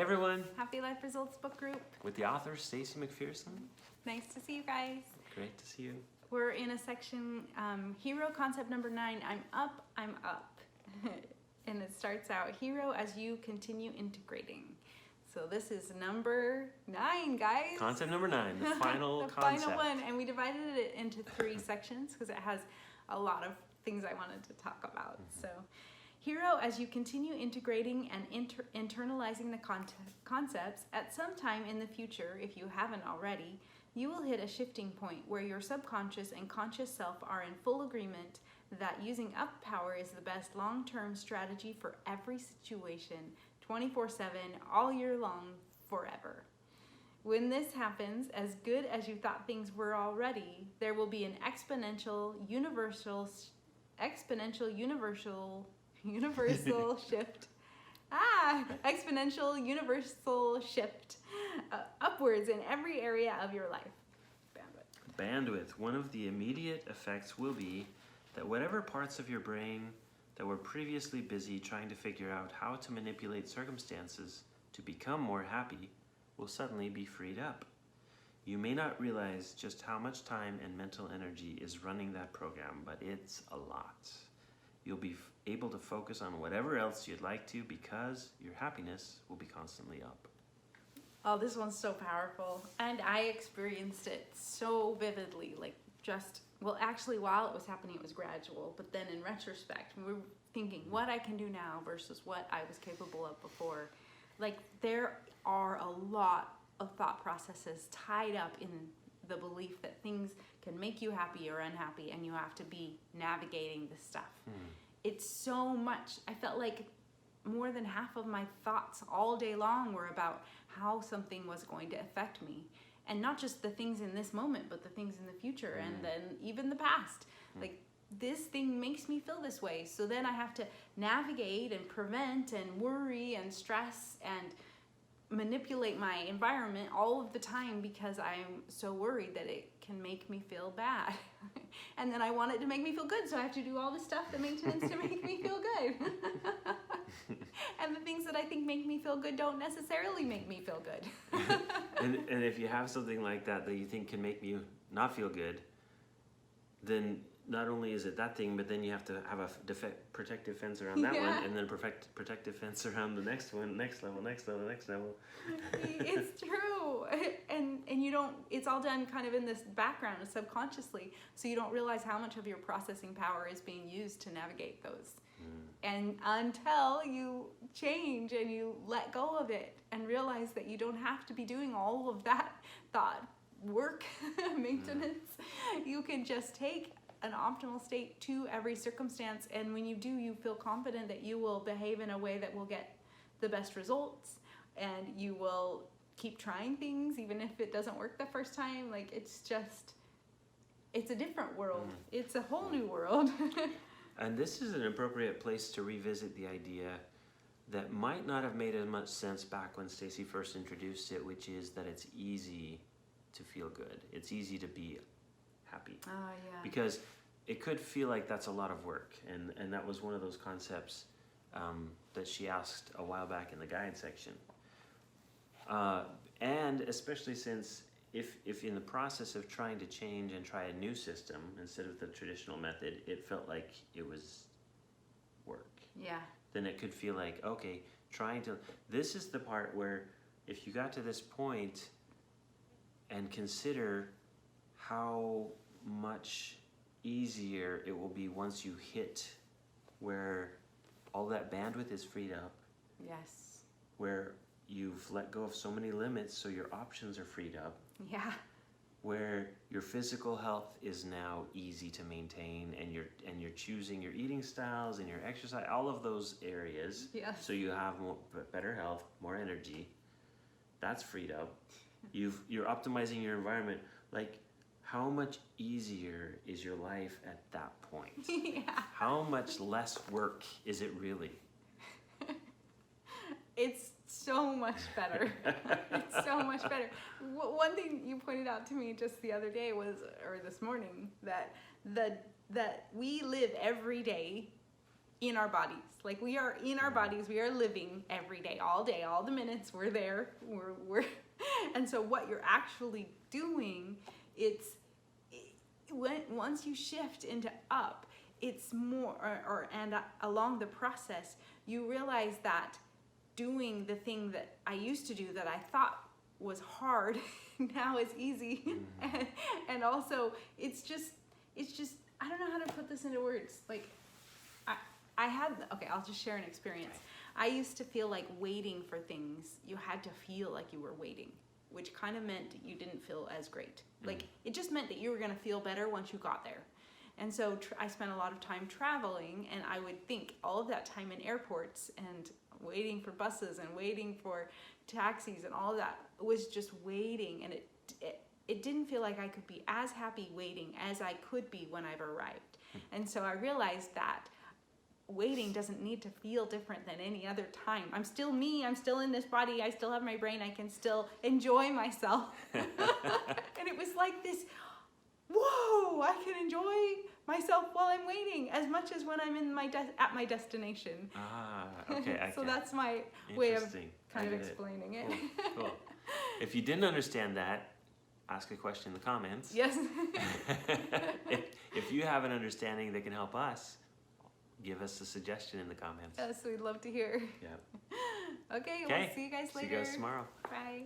everyone. Happy Life Results Book Group. With the author, Stacey McPherson. Nice to see you guys. Great to see you. We're in a section, Hero Concept number 9, I'm up. And it starts out, Hero as you continue integrating. So this is number 9, guys. Concept number 9, the final the concept. Final one, and we divided it into 3 sections because it has a lot of things I wanted to talk about. So, Hero, as you continue integrating and internalizing the concepts, at some time in the future, if you haven't already, you will hit a shifting point where your subconscious and conscious self are in full agreement that using up power is the best long-term strategy for every situation, 24/7, all year long, forever. When this happens, as good as you thought things were already, there will be an exponential universal shift. Exponential universal shift upwards in every area of your life. Bandwidth. One of the immediate effects will be that whatever parts of your brain that were previously busy trying to figure out how to manipulate circumstances to become more happy will suddenly be freed up. You may not realize just how much time and mental energy is running that program, but it's a lot. You'll be able to focus on whatever else you'd like to because your happiness will be constantly up. Oh, this one's so powerful. And I experienced it so vividly, well, actually, while it was happening, it was gradual. But then in retrospect, we were thinking what I can do now versus what I was capable of before. There are a lot of thought processes tied up in the belief that things can make you happy or unhappy, and you have to be navigating this stuff. It's so much. I felt like more than half of my thoughts all day long were about how something was going to affect me. And not just the things in this moment, but the things in the future and then even the past. This thing makes me feel this way. So then I have to navigate and prevent and worry and stress and manipulate my environment all of the time because I'm so worried that it can make me feel bad. And then I want it to make me feel good, so I have to do all the stuff, the maintenance to make me feel good. And the things that I think make me feel good don't necessarily make me feel good. And if you have something like that you think can make you not feel good, then not only is it that thing, but then you have to have a protective fence around that one, and then protective fence around the next one, next level. It's true. And you don't, it's all done kind of in this background subconsciously, so you don't realize how much of your processing power is being used to navigate those. And until you change and you let go of it and realize that you don't have to be doing all of that thought work, maintenance, you can just take an optimal state to every circumstance, and when you do, you feel confident that you will behave in a way that will get the best results, and you will keep trying things even if it doesn't work the first time. It's a different world. It's a whole new world. And this is an appropriate place to revisit the idea that might not have made as much sense back when Stacey first introduced it, which is that it's easy to feel good. It's easy to be happy. Oh, yeah. Because it could feel like that's a lot of work. And that was one of those concepts that she asked a while back in the guide section. And especially since if in the process of trying to change and try a new system instead of the traditional method, it felt like it was work. Yeah. Then it could feel like, okay, this is the part where if you got to this point and consider how much easier it will be once you hit where all that bandwidth is freed up. Yes. Where you've let go of so many limits, so your options are freed up. Yeah. Where your physical health is now easy to maintain, and you're choosing your eating styles and your exercise, all of those areas. Yes. So you have better health, more energy. That's freed up. You're optimizing your environment. How much easier is your life at that point? Yeah. How much less work is it really? It's so much better. It's so much better. One thing you pointed out to me just the other day or this morning, that we live every day in our bodies. Like we are in our bodies, we are living every day, all the minutes, we're there, we're and so what you're actually doing, once you shift into up, it's more, along the process, you realize that doing the thing that I used to do that I thought was hard now is easy. And also it's just, I don't know how to put this into words. Like I'll just share an experience. I used to feel like waiting for things, you had to feel like you were waiting, which kind of meant you didn't feel as great. Like it just meant that you were going to feel better once you got there. And so I spent a lot of time traveling, and I would think all of that time in airports and waiting for buses and waiting for taxis and all of that was just waiting, and it didn't feel like I could be as happy waiting as I could be when I've arrived. And so I realized that waiting doesn't need to feel different than any other time. I'm still me, I'm still in this body, I still have my brain, I can still enjoy myself. And it was like this, whoa, I can enjoy myself while I'm waiting as much as when I'm in at my destination. Okay. So that's my way of kind of explaining it. Cool. If you didn't understand that, ask a question in the comments. Yes. if you have an understanding that can help us, give us a suggestion in the comments. Yes, we'd love to hear. Yeah. Okay, we'll see you guys later. See you guys tomorrow. Bye.